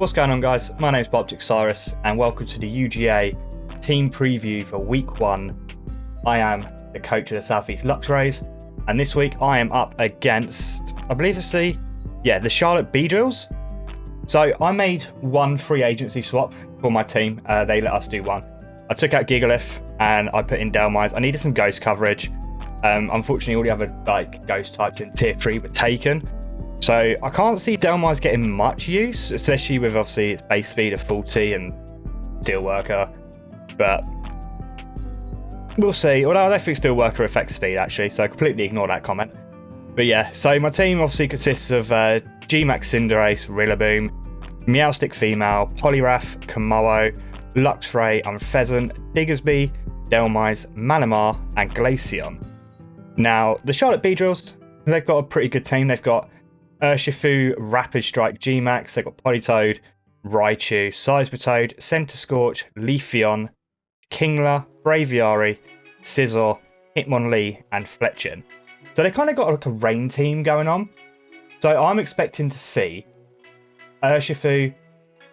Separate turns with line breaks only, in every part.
What's going on, guys? My name's BiopticPsyrus and welcome to the UGA team preview for week 1. I am the coach of the South East Luxrays, and this week I am up against, I believe it's the Charlotte Beedrills. So I made one free agency swap for my team. They let us do one. I took out Gigalith and I put in Delmise. I needed some ghost coverage. Unfortunately, all the other ghost types in tier 3 were taken. So I can't see Delmise getting much use, especially with obviously base speed of 40 and Steelworker. But we'll see. Although I don't think Steelworker affects speed actually, so completely ignore that comment. But yeah, so my team obviously consists of G-Max Cinderace, Rillaboom, Meowstic Female, Poliwrath, Komodo, Luxray and Pheasant, Diggersby, Delmise, Malamar and Glaceon. Now, the Charlotte Beedrills, they've got a pretty good team. They've got Urshifu, Rapid Strike, G-Max, they've got Politoed, Raichu, Seismitoad, Centiskorch, Leafeon, Kingler, Braviary, Scizor, Hitmonlee and Fletching. So they kind of got like a rain team going on. So I'm expecting to see Urshifu,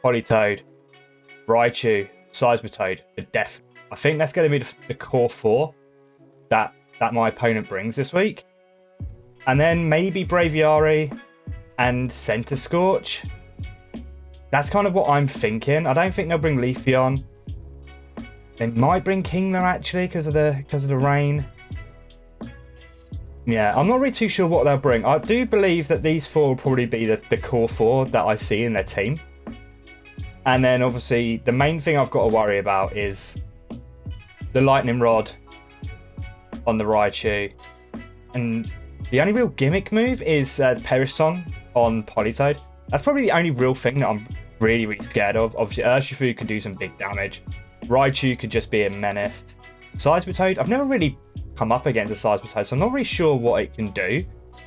Politoed, Raichu, Seismitoad for def. I think that's going to be the core 4 that my opponent brings this week. And then maybe Braviary and Centiskorch. That's kind of what I'm thinking. I don't think they'll bring Leafeon. They might bring Kingler actually because of the rain. Yeah, I'm not really too sure what they'll bring. I do believe that these 4 will probably be the core 4 that I see in their team. And then obviously the main thing I've got to worry about is the Lightning Rod on the Raichu. And the only real gimmick move is Perish Song on Politoed. That's probably the only real thing that I'm really, really scared of. Obviously, Urshifu could do some big damage. Raichu could just be a menace. Seismitoad, I've never really come up against a Seismitoad, so I'm not really sure what it can do.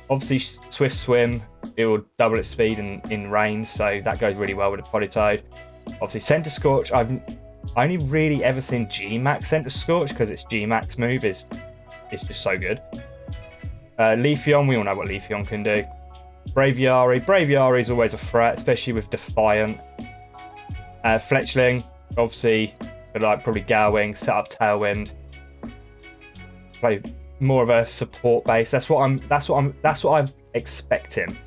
Obviously, Swift Swim, it will double its speed in rain, so that goes really well with the Politoed. Obviously, Centiskorch, I've only really ever seen G-Max Centiskorch because its G-Max move is just so good. Leafeon, we all know what Leafeon can do. Braviary is always a threat, especially with Defiant. Fletchling, obviously, probably Galwing, set up Tailwind. Play more of a support base. That's what I'm expecting.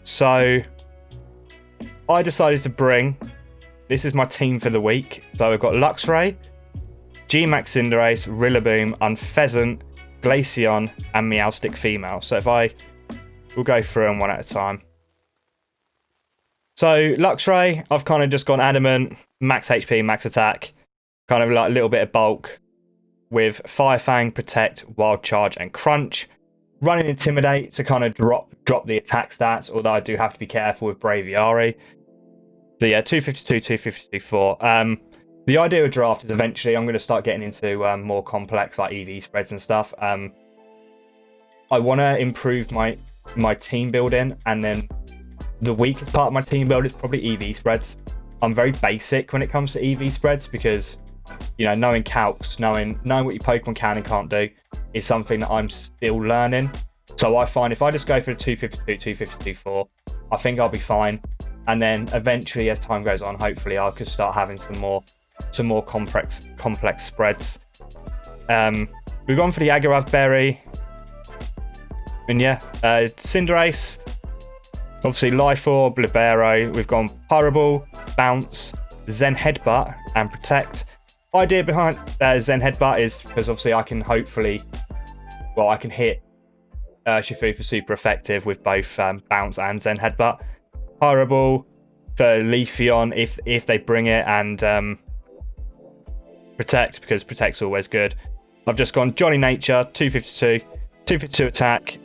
So I decided to bring. This is my team for the week. So we've got Luxray, G-Max Cinderace, Rillaboom, Unpheasant, Glaceon, and Meowstic Female. So we'll go through them one at a time. So Luxray, I've kind of just gone Adamant, max HP, max attack, kind of like a little bit of bulk with Fire Fang, Protect, Wild Charge, and Crunch. Running Intimidate to kind of drop the attack stats, although I do have to be careful with Braviary. So yeah, 252, 252, 4. The idea with draft is eventually I'm going to start getting into more complex like EV spreads and stuff. I want to improve my team building, and then the weakest part of my team build is probably EV spreads. I'm very basic when it comes to EV spreads because, you know, knowing calcs, knowing what your Pokemon can and can't do is something that I'm still learning. So I find if I just go for the 252, 252, 4, I think I'll be fine. And then eventually, as time goes on, hopefully I could start having some more complex spreads. We've gone for the Agarav Berry. And yeah, Cinderace, obviously Life Orb, Libero. We've gone Pyrable, Bounce, Zen Headbutt, and Protect. Idea behind Zen Headbutt is because obviously I can hit Shifu for super effective with both Bounce and Zen Headbutt. Pyrable for Leafeon if they bring it, and Protect because Protect's always good. I've just gone Jolly Nature, 252, 252 attack,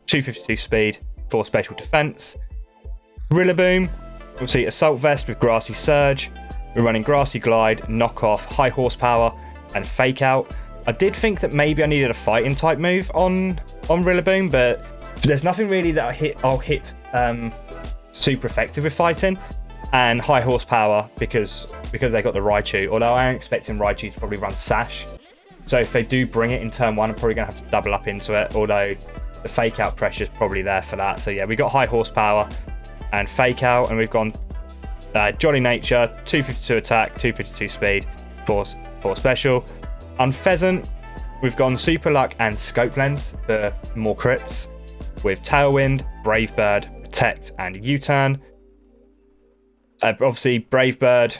252 speed, 4 special defense. Rillaboom, obviously Assault Vest with Grassy Surge. We're running Grassy Glide, Knockoff, High Horsepower, and Fake Out. I did think that maybe I needed a fighting type move on Rillaboom, but there's nothing really that I'll hit super effective with fighting. And High Horsepower because they got the Raichu, although I am expecting Raichu to probably run Sash. So if they do bring it in turn 1, I'm probably going to have to double up into it, although the Fake Out pressure is probably there for that. So yeah, we got High Horsepower and Fake Out, and we've gone Jolly Nature, 252 attack, 252 speed, 4 special. Unpheasant, we've gone Super Luck and Scope Lens for more crits, with Tailwind, Brave Bird, Protect, and U-Turn. Obviously, Brave Bird,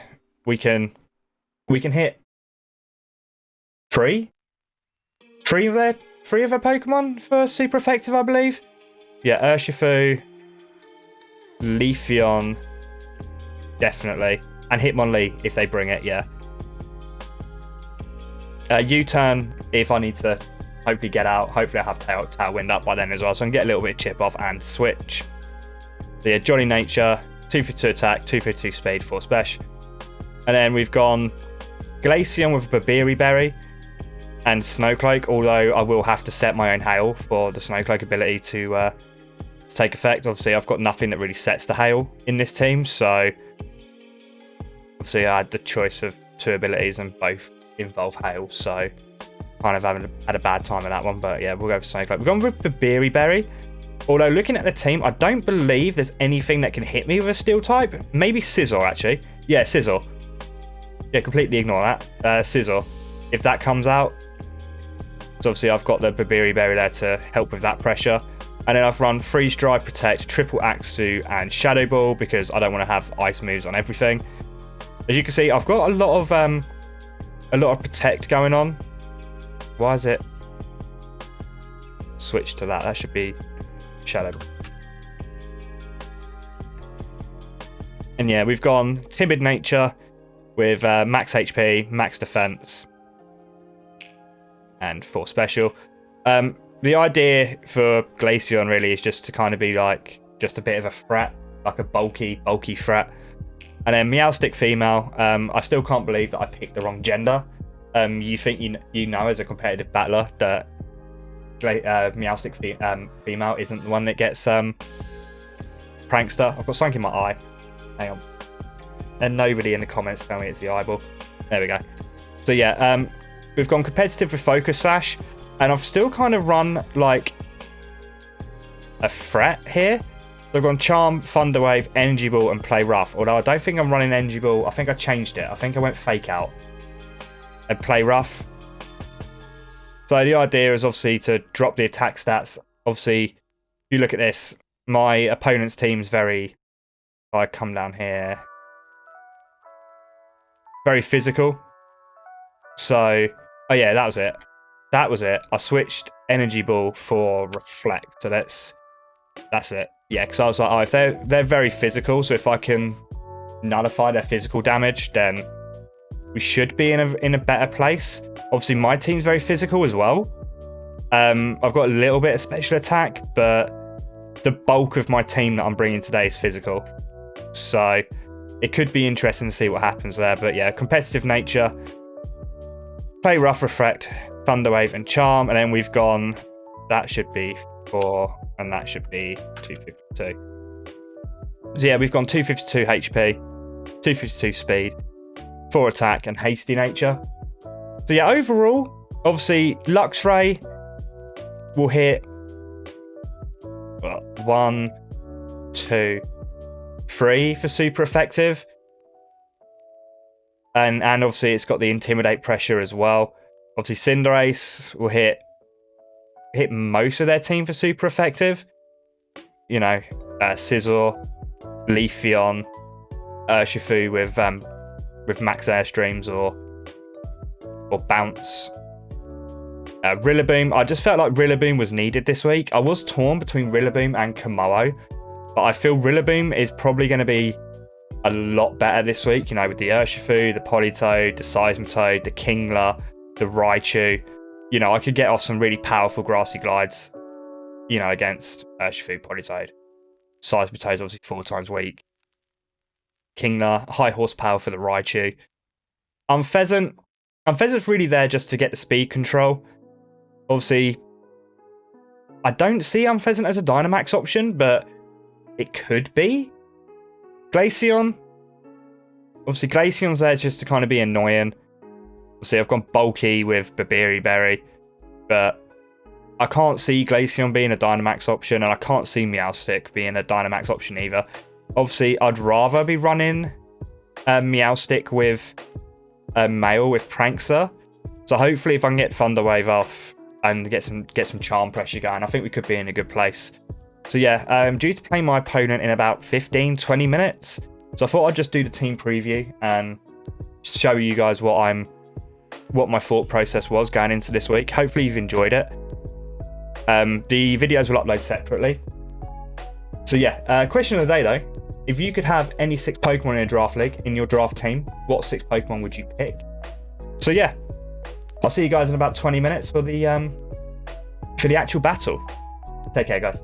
we can hit three of their Pokemon for super effective, I believe. Yeah, Urshifu, Leafeon, definitely, and Hitmonlee if they bring it. Yeah. U-Turn if I need to hopefully get out. Hopefully I have Tailwind up by then as well, so I can get a little bit of chip off and switch. So yeah, Jolly Nature, 252 attack, 252 speed, 4 special. And then we've gone Glaceon with Babiri Berry and Snowcloak, although I will have to set my own Hail for the Snowcloak ability to take effect. Obviously, I've got nothing that really sets the Hail in this team, so obviously I had the choice of 2 abilities and both involve Hail, so kind of had a bad time with that one. But yeah, we'll go for Snowcloak. We've gone with Babiri Berry, although looking at the team, I don't believe there's anything that can hit me with a Steel type. Maybe Scizor, actually. Yeah, Scizor. Yeah, completely ignore that. Scizor. If that comes out, so obviously I've got the Babiri Berry there to help with that pressure. And then I've run Freeze Dry, Protect, Triple Axew, and Shadow Ball because I don't want to have ice moves on everything. As you can see, I've got a lot of Protect going on. Why is it switch to that? That should be Shadow Ball. And yeah, we've gone Timid Nature with max HP, max defense, and 4 special. The idea for Glaceon really is just to kind of be like just a bit of a threat, like a bulky threat. And then Meowstic female, I still can't believe that I picked the wrong gender. You think you know as a competitive battler that Meowstic female isn't the one that gets Prankster. I've got something in my eye. Hang on. And nobody in the comments tell me it's the eyeball. There we go. So yeah, we've gone competitive with Focus Sash, and I've still kind of run like a threat here. So I've gone Charm, Thunder Wave, Energy Ball, and Play Rough. Although I don't think I'm running Energy Ball. I think I changed it. I think I went Fake Out and Play Rough. So the idea is obviously to drop the attack stats. Obviously, if you look at this, my opponent's team's very, if I come down here, very physical. So, oh yeah, that was it. That was it. I switched Energy Ball for Reflect. So that's it. Yeah, because I was like, oh, if they're very physical, so if I can nullify their physical damage, then we should be in a better place. Obviously, my team's very physical as well. I've got a little bit of special attack, but the bulk of my team that I'm bringing today is physical. So it could be interesting to see what happens there. But yeah, competitive nature, Play Rough, Reflect, Thunder Wave, and Charm. And then we've gone, that should be 4, and that should be 252. So yeah, we've gone 252 HP, 252 speed, 4 attack, and hasty nature. So yeah, overall, obviously, Luxray will hit 1, 2, 3 for super effective. And obviously it's got the Intimidate pressure as well. Obviously Cinderace will hit most of their team for super effective. You know, Scizor, Leafeon, Urshifu with max Airstreams or Bounce. Rillaboom, I just felt like Rillaboom was needed this week. I was torn between Rillaboom and Komodo, but I feel Rillaboom is probably going to be a lot better this week, you know, with the Urshifu, the Politoed, the Seismitoad, the Kingler, the Raichu. You know, I could get off some really powerful grassy glides, you know, against Urshifu, Politoed. Seismitoad's obviously 4 times weak. Kingler, high horsepower for the Raichu. Unpheasant's really there just to get the speed control. Obviously, I don't see Unpheasant as a Dynamax option, but it could be. Glaceon. Obviously, Glaceon's there just to kind of be annoying. Obviously, I've gone bulky with Babiri Berry, but I can't see Glaceon being a Dynamax option, and I can't see Meowstic being a Dynamax option either. Obviously, I'd rather be running Meowstic with a male with Prankster. So hopefully if I can get Thunderwave off and get some charm pressure going, I think we could be in a good place. So yeah, I'm due to play my opponent in about 15-20 minutes. So I thought I'd just do the team preview and show you guys what my thought process was going into this week. Hopefully you've enjoyed it. The videos will upload separately. So yeah, question of the day though. If you could have any 6 Pokemon in a draft league in your draft team, what 6 Pokemon would you pick? So yeah, I'll see you guys in about 20 minutes for the actual battle. Take care, guys.